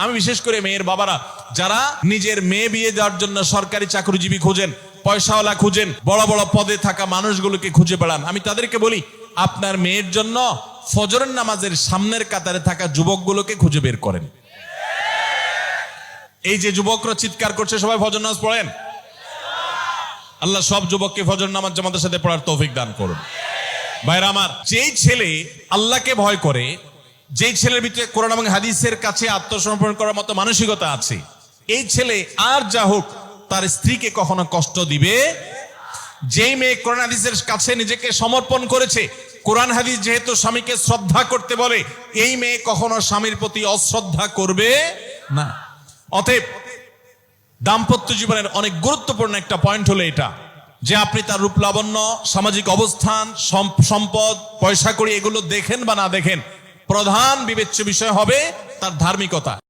আমি বিশেষ করে মেয়ের বাবারা যারা নিজের মেয়ে বিয়ে দেওয়ার জন্য সরকারি চাকরিজীবী খুঁজেন, পয়সাওয়ালা খুঁজেন, বড় বড় পদে থাকা মানুষগুলোকে খুঁজে বেড়ান, আমি তাদেরকে বলি আপনার মেয়ের জন্য ফজরের নামাজের সামনের কাতারে থাকা যুবকগুলোকে খুঁজে বের করেন। এই যে যুবকরা চিৎকার করছে সবাই ফজর নামাজ পড়েন, আল্লাহ সব যুবককে ফজর নামাজ জামাতের সাথে পড়ার তৌফিক দান করুন। ভাইরা আমার, যেই ছেলে আল্লাহকে ভয় করে, যেই ছেলের ভিতরে কোরআন এবং হাদিসের কাছে আত্মসমর্পণ করার মতো মানসিকতা আছে, এই ছেলে আর যা হোক তার স্ত্রীকে কখনো কষ্ট দিবে। যেই মেয়ে কোরআন হাদিসের কাছে নিজেকে সমর্পণ করেছে, কোরআন হাদিস যেহেতু স্বামীকে শ্রদ্ধা করতে বলে, এই মেয়ে কখনো স্বামীর প্রতি অশ্রদ্ধা করবে না। অতএব দাম্পত্য জীবনের অনেক গুরুত্বপূর্ণ একটা পয়েন্ট হলো এটা যে আপনি তার রূপ লাবণ্য, সামাজিক অবস্থান, সম্পদ, পয়সা কড়ি এগুলো দেখেন বা না দেখেন, প্রধান বিবেচ্য বিষয় হবে তার ধার্মিকতা।